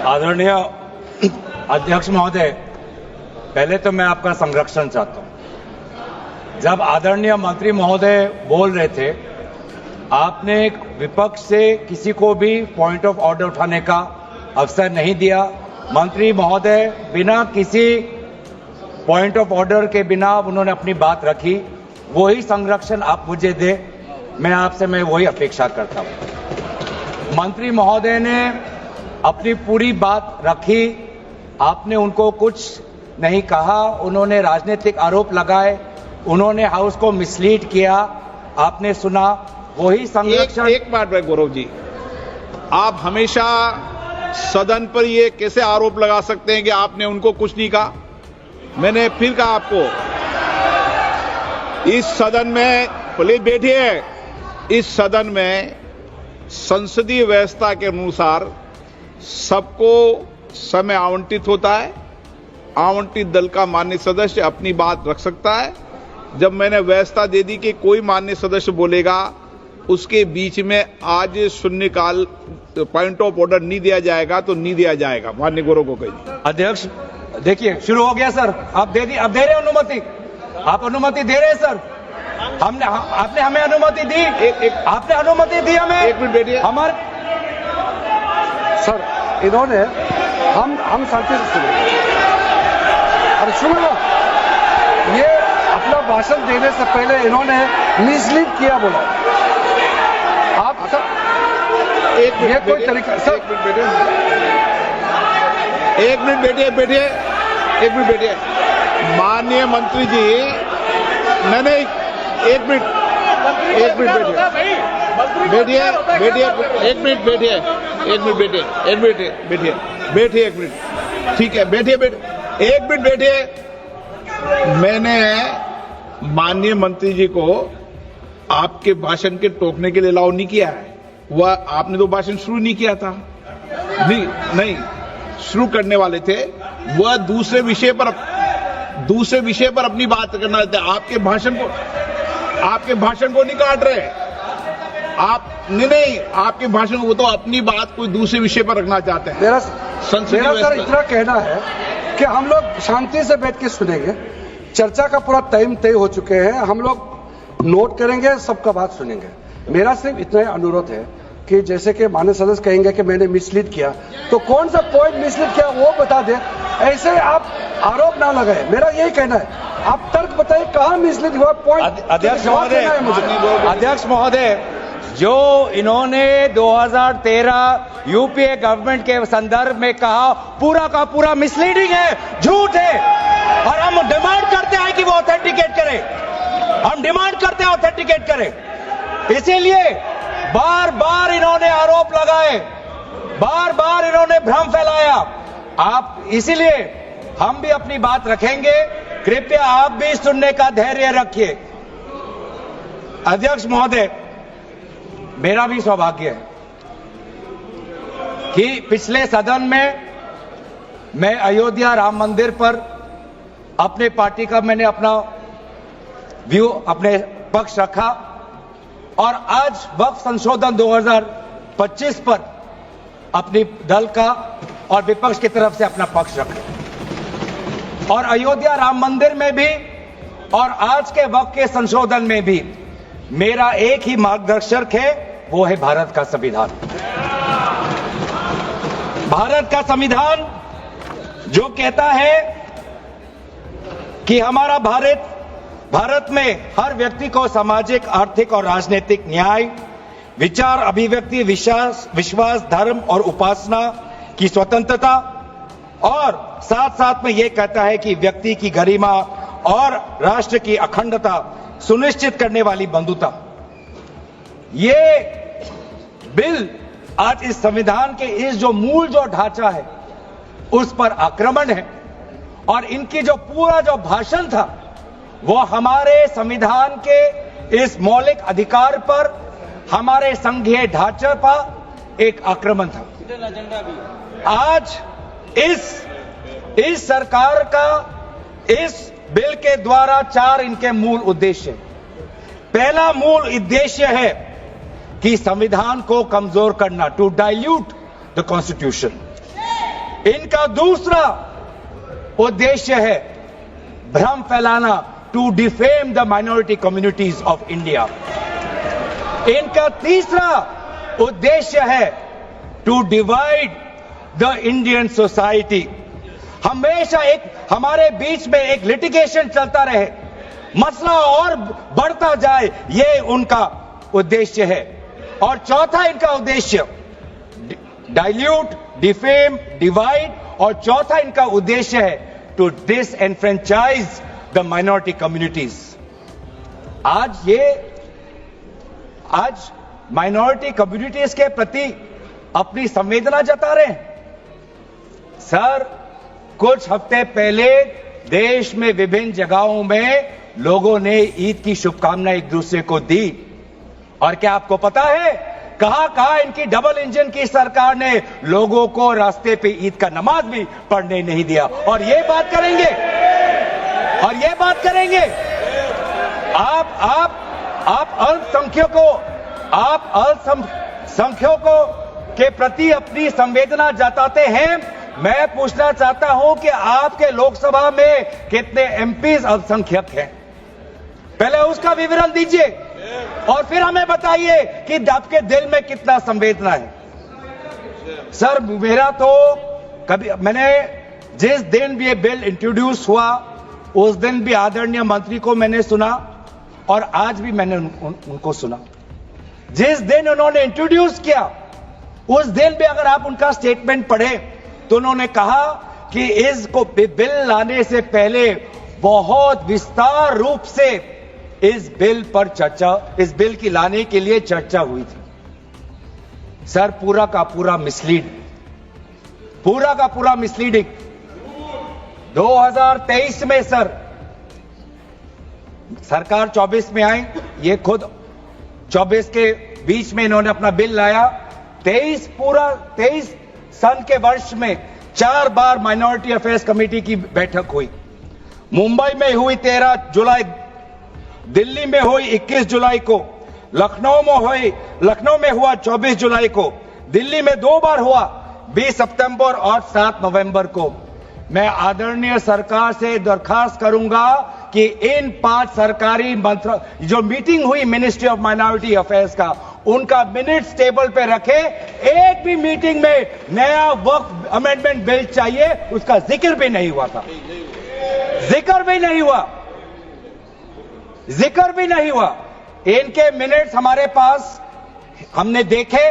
आदरणीय अध्यक्ष महोदय, पहले तो मैं आपका संरक्षण चाहता हूं। जब आदरणीय मंत्री महोदय बोल रहे थे, आपने विपक्ष से किसी को भी पॉइंट ऑफ ऑर्डर उठाने का अवसर नहीं दिया। मंत्री महोदय बिना किसी पॉइंट ऑफ ऑर्डर के बिना उन्होंने अपनी बात रखी। वही संरक्षण आप मुझे दे, मैं आपसे वही अपेक्षा करता हूं। मंत्री महोदय ने अपनी पूरी बात रखी, आपने उनको कुछ नहीं कहा। उन्होंने राजनीतिक आरोप लगाए, उन्होंने हाउस को मिसलीड किया, आपने सुना। वही संरक्षण। एक बात है गौरव जी, आप हमेशा सदन पर ये कैसे आरोप लगा सकते हैं कि आपने उनको कुछ नहीं कहा? मैंने फिर कहा आपको, इस सदन में, प्लीज बैठिए, इस सदन में संसदीय व्यवस्था के अनुसार सबको समय आवंटित होता है। आवंटित दल का माननीय सदस्य अपनी बात रख सकता है। जब मैंने व्यवस्था दे दी कि कोई माननीय सदस्य बोलेगा, उसके बीच में आज शून्यकाल पॉइंट ऑफ ऑर्डर नहीं दिया जाएगा तो नहीं दिया जाएगा। माननीय गौरव को कहिए। अध्यक्ष देखिए, शुरू हो गया सर। आप दे रहे हैं अनुमति, आप अनुमति दे रहे हैं सर। आपने हमें अनुमति दी, आपने अनुमति दी हमें। एक मिनट बैठिए। हमारे सर, इन्होंने हम शांति से सुने। अरे सुनो, ये अपना भाषण देने से पहले इन्होंने मिसलीड किया बोला। आप सब ये कोई तरीका सर। एक मिनट बैठिए, एक मिनट बैठिए। माननीय मंत्री जी, मैंने एक मिनट बैठिए, एक मिनट, ठीक है, बैठिए, एक मिनट बैठिए। मैंने माननीय मंत्री जी को आपके भाषण के टोकने के लिए अलाउ नहीं किया है। वह आपने तो भाषण शुरू नहीं किया था, नहीं शुरू करने वाले थे। वह दूसरे विषय पर अपनी बात करना चाहते। आपके भाषण को नहीं काट रहे आप। नहीं, आपके भाषण को तो अपनी बात कोई दूसरे विषय पर रखना चाहते हैं। मेरा सर इतना कहना है कि हम लोग शांति से बैठ के सुनेंगे। चर्चा का पूरा टाइम तय हो चुके हैं, हम लोग नोट करेंगे, सबका बात सुनेंगे। मेरा सिर्फ इतना अनुरोध है कि जैसे कि माननीय सदस्य कहेंगे कि मैंने मिसलीड किया, तो कौन सा पॉइंट मिसलीड किया वो बता दे। ऐसे आप आरोप ना लगाए, मेरा यही कहना है। आप तर्क बताइए कहां मिसलीड हुआ पॉइंट। अध्यक्ष महोदय, जो इन्होंने 2013 यूपीए गवर्नमेंट के संदर्भ में कहा, पूरा का पूरा मिसलीडिंग है, झूठ है। और हम डिमांड करते हैं कि वो ऑथेंटिकेट करें, हम डिमांड करते हैं ऑथेंटिकेट करें। इसीलिए बार बार इन्होंने आरोप लगाए, बार बार इन्होंने भ्रम फैलाया। आप इसीलिए हम भी अपनी बात रखेंगे, कृपया आप भी सुनने का धैर्य रखिए। अध्यक्ष महोदय, मेरा भी सौभाग्य है कि पिछले सदन में मैं अयोध्या राम मंदिर पर अपने पार्टी का मैंने अपना व्यू, अपने पक्ष रखा, और आज वक्फ संशोधन 2025 पर अपनी दल का और विपक्ष की तरफ से अपना पक्ष रखा। और अयोध्या राम मंदिर में भी और आज के वक्फ के संशोधन में भी मेरा एक ही मार्गदर्शक है, वो है भारत का संविधान। भारत का संविधान जो कहता है कि हमारा भारत में हर व्यक्ति को सामाजिक, आर्थिक और राजनीतिक न्याय, विचार, अभिव्यक्ति, विश्वास, धर्म और उपासना की स्वतंत्रता, और साथ साथ में यह कहता है कि व्यक्ति की गरिमा और राष्ट्र की अखंडता सुनिश्चित करने वाली बंधुता। ये बिल आज इस संविधान के इस जो मूल जो ढांचा है उस पर आक्रमण है, और इनकी जो पूरा जो भाषण था वो हमारे संविधान के इस मौलिक अधिकार पर, हमारे संघीय ढांचे पर एक आक्रमण था। आज इस सरकार का इस बिल के द्वारा 4 इनके मूल उद्देश्य। पहला मूल उद्देश्य है कि संविधान को कमजोर करना, टू डाइल्यूट द कॉन्स्टिट्यूशन। इनका दूसरा उद्देश्य है भ्रम फैलाना, to defame the minority communities of India. इनका तीसरा उद्देश्य है to divide the Indian society. हमेशा एक हमारे बीच में एक लिटिगेशन चलता रहे, मसला और बढ़ता जाए, ये उनका उद्देश्य है। और चौथा इनका उद्देश्य डाइल्यूट, डिफेम, डिवाइड, और चौथा इनका उद्देश्य है to disenfranchise the minority communities. आज माइनॉरिटी कम्युनिटीज के प्रति अपनी संवेदना जता रहे हैं। सर, कुछ हफ्ते पहले देश में विभिन्न जगहों में लोगों ने ईद की शुभकामनाएं एक दूसरे को दी, और क्या आपको पता है कहां इनकी डबल इंजन की सरकार ने लोगों को रास्ते पे ईद का नमाज भी पढ़ने नहीं दिया। और ये बात करेंगे आप अल्पसंख्यकों के प्रति अपनी संवेदना जताते हैं। मैं पूछना चाहता हूं कि आपके लोकसभा में कितने एमपीज अल्पसंख्यक हैं? पहले उसका विवरण दीजिए और फिर हमें बताइए कि आपके दिल में कितना संवेदना है। सर, मेरा तो मैंने जिस दिन भी ये बिल इंट्रोड्यूस हुआ उस दिन भी आदरणीय मंत्री को मैंने सुना और आज भी मैंने उनको सुना। जिस दिन उन्होंने इंट्रोड्यूस किया उस दिन भी अगर आप उनका स्टेटमेंट पढ़े तो उन्होंने कहा कि इसको बिल लाने से पहले बहुत विस्तार रूप से इस बिल की लाने के लिए चर्चा हुई थी। सर, पूरा का पूरा मिसलीडिंग 2023 में सर सरकार 24 में आई, ये खुद 24 के बीच में इन्होंने अपना बिल लाया। 23 सन के वर्ष में 4 बार माइनॉरिटी अफेयर्स कमेटी की बैठक हुई। मुंबई में हुई 13 जुलाई, दिल्ली में हुई 21 जुलाई को, लखनऊ में हुआ 24 जुलाई को, दिल्ली में 2 बार हुआ 20 सितंबर और 7 नवंबर को। मैं आदरणीय सरकार से दरखास्त करूंगा कि इन 5 सरकारी जो मीटिंग हुई मिनिस्ट्री ऑफ माइनॉरिटी अफेयर्स का, उनका मिनट्स टेबल पे रखे। एक भी मीटिंग में नया वक्फ अमेंडमेंट बिल चाहिए उसका जिक्र भी नहीं हुआ था। जिक्र भी नहीं हुआ। इनके मिनट्स हमारे पास, हमने देखे।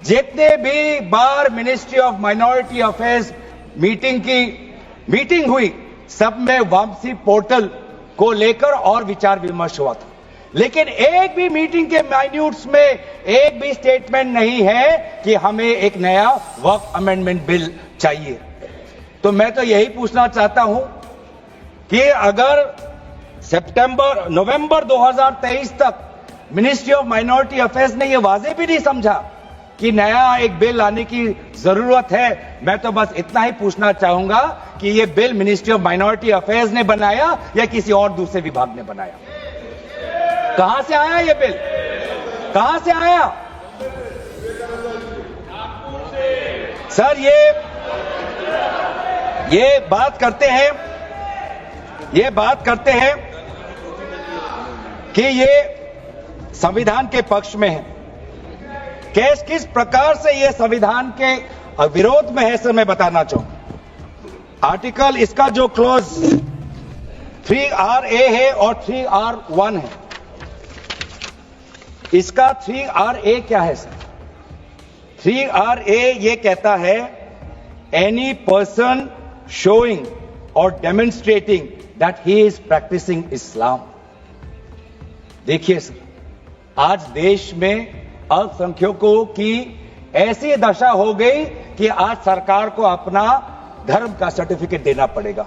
जितने भी बार ministry of minority affairs meeting हुई, सब में वापसी पोर्टल को लेकर और विचार विमर्श हुआ था, लेकिन एक भी मीटिंग के माइन्यूट्स में एक भी स्टेटमेंट नहीं है कि हमें एक नया वक्फ अमेंडमेंट बिल चाहिए। तो मैं तो यही पूछना चाहता हूं कि अगर नवंबर 2023 तक मिनिस्ट्री ऑफ माइनॉरिटी अफेयर्स ने यह वाजे भी नहीं समझा कि नया एक बिल लाने की जरूरत है, मैं तो बस इतना ही पूछना चाहूंगा कि यह bill ministry of minority affairs ने बनाया या किसी और दूसरे विभाग ने बनाया? कहां से आया यह बिल? कहां से आया? सर, ये बात करते हैं कि ये संविधान के पक्ष में है। किस प्रकार से ये संविधान के विरोध में है, सर, मैं बताना चाहूंगा। आर्टिकल, इसका जो क्लॉज 3RA है और 3R1 है। इसका 3RA क्या है सर? 3RA ये कहता है any person showing or demonstrating that he is practicing Islam. देखिए सर, आज देश में अल्पसंख्यकों की ऐसी दशा हो गई कि आज सरकार को अपना धर्म का सर्टिफिकेट देना पड़ेगा।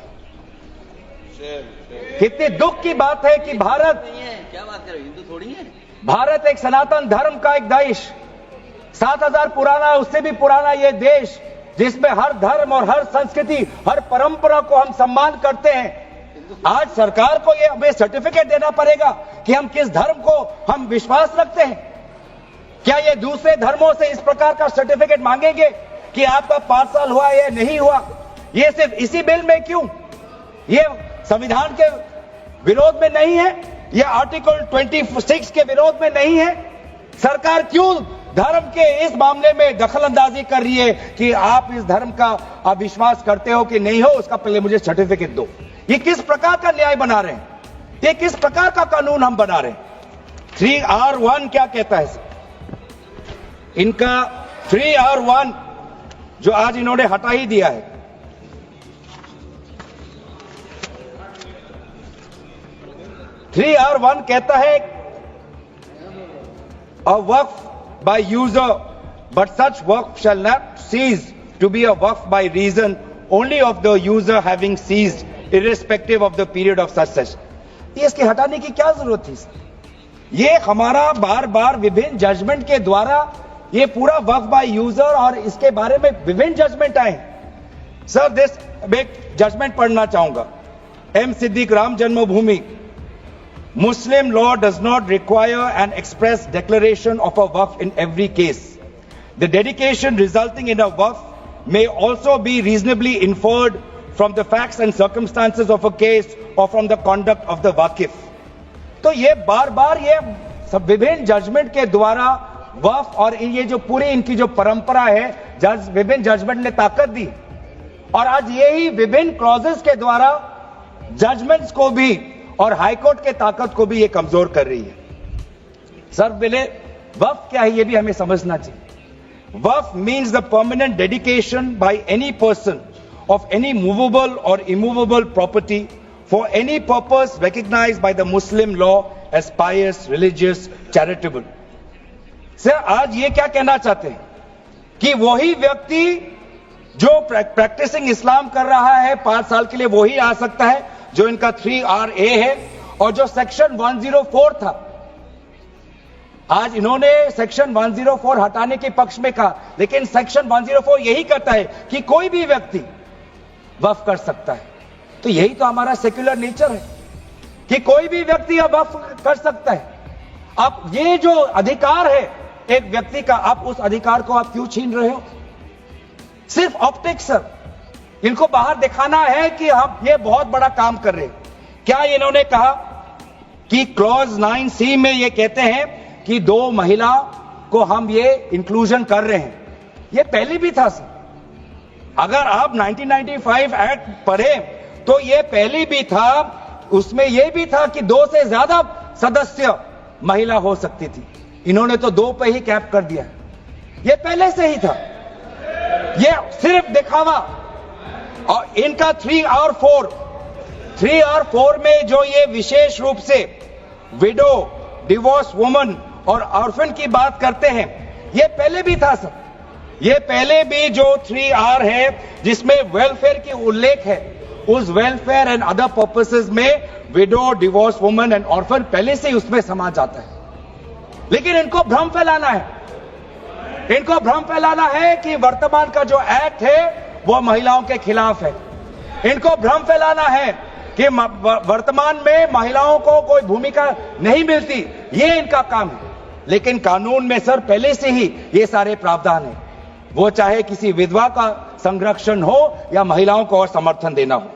कितनी दुख की बात है कि भारत नहीं है, क्या बात कर रहे हो, हिंदू थोड़ी है। भारत एक सनातन धर्म का एक देश, 7000 पुराना, उससे भी पुराना ये देश, जिसमें हर धर्म और हर संस्कृति, हर परंपरा को हम सम्मान करते हैं। आज सरकार को ये हमें सर्टिफिकेट देना पड़ेगा कि हम किस धर्म को हम विश्वास रखते हैं। क्या ये दूसरे धर्मों से इस प्रकार का सर्टिफिकेट मांगेंगे? कि आपका 5 साल हुआ या नहीं हुआ, ये सिर्फ इसी बिल में क्यों? ये संविधान के विरोध में नहीं है, ये आर्टिकल 26 के विरोध में नहीं है। सरकार क्यों धर्म के इस मामले में दखलंदाजी कर रही है कि आप इस धर्म का आप विश्वास करते हो कि नहीं हो, उसका पहले मुझे सर्टिफिकेट दो। ये किस प्रकार का न्याय बना रहे हैं? ये किस प्रकार का कानून हम बना रहे हैं? 3R1 क्या कहता है? इनका 3R1 जो आज इन्होंने हटा ही दिया है, 3R1 कहता है a waqf by user, but such waqf shall not cease to be a waqf by reason only of the user having ceased, irrespective of the period of such session. ये इसके हटाने की क्या जरूरत थी? ये हमारा बार बार विभिन्न जजमेंट के द्वारा ये पूरा वक्फ बाय यूजर और इसके बारे में विभिन्न जजमेंट आए। सर, दिस एक जजमेंट पढ़ना चाहूंगा। M Siddique, Ram Janmabhoomi, Muslim law does not require an express declaration of a waqf in every case. The dedication resulting in a waqf may also be reasonably inferred from the facts and circumstances of a case or from the conduct of the waqif. तो ये बार बार ये सब विभिन्न judgement के द्वारा वक्फ और ये जो पूरी इनकी जो परंपरा है, विभिन्न जजमेंट ने ताकत दी और आज यही विभिन्न क्लॉजेस के द्वारा जजमेंट्स को भी और हाईकोर्ट के ताकत को भी ये कमजोर कर रही है। सर, बोले वक्फ क्या है ये भी हमें समझना चाहिए। Waqf means the permanent dedication by any person of any movable or immovable property for any purpose recognized by the Muslim law as pious, religious, charitable. Sir, आज ये क्या कहना चाहते हैं कि वही व्यक्ति जो प्रैक्टिसिंग इस्लाम कर रहा है 5 साल के लिए वही आ सकता है, जो इनका 3RA है, और जो सेक्शन 104 था, आज इन्होंने सेक्शन 104 हटाने के पक्ष में कहा, लेकिन सेक्शन 104 यही कहता है कि कोई भी व्यक्ति वक्फ कर सकता है। तो यही तो हमारा सेक्युलर नेचर है कि कोई भी व्यक्ति अब वक्फ कर सकता है। अब ये जो अधिकार है एक व्यक्ति का, आप उस अधिकार को आप क्यों छीन रहे हो? सिर्फ ऑप्टिक्स सर, इनको बाहर दिखाना है कि हम ये बहुत बड़ा काम कर रहे हैं। क्या इन्होंने कहा कि क्लॉज 9C में ये कहते हैं कि 2 महिला को हम ये इंक्लूजन कर रहे हैं? ये पहले भी था सर। अगर आप 1995 एक्ट पढ़े तो ये पहले भी था, उसमें ये भी था कि 2 से ज्यादा सदस्य महिला हो सकती थी। इन्होंने तो 2 पे ही कैप कर दिया। ये पहले से ही था, ये सिर्फ दिखावा। और इनका 3R4 में जो ये विशेष रूप से विडो, डिवोर्स वुमन और ऑर्फन की बात करते हैं, ये पहले भी था सर। ये पहले भी जो 3R है जिसमें वेलफेयर की उल्लेख है, उस वेलफेयर एंड अदर पर्पसेस में window, divorce woman and orphan पहले से ही उसमें समा जाता है। लेकिन इनको भ्रम फैलाना है, इनको भ्रम फैलाना है कि वर्तमान का जो एक्ट है वो महिलाओं के खिलाफ है। इनको भ्रम फैलाना है कि वर्तमान में महिलाओं को कोई भूमिका नहीं मिलती, ये इनका काम है। लेकिन कानून में सर पहले से ही ये सारे प्रावधान है, वो चाहे किसी विधवा का संरक्षण हो या महिलाओं को और समर्थन देना हो।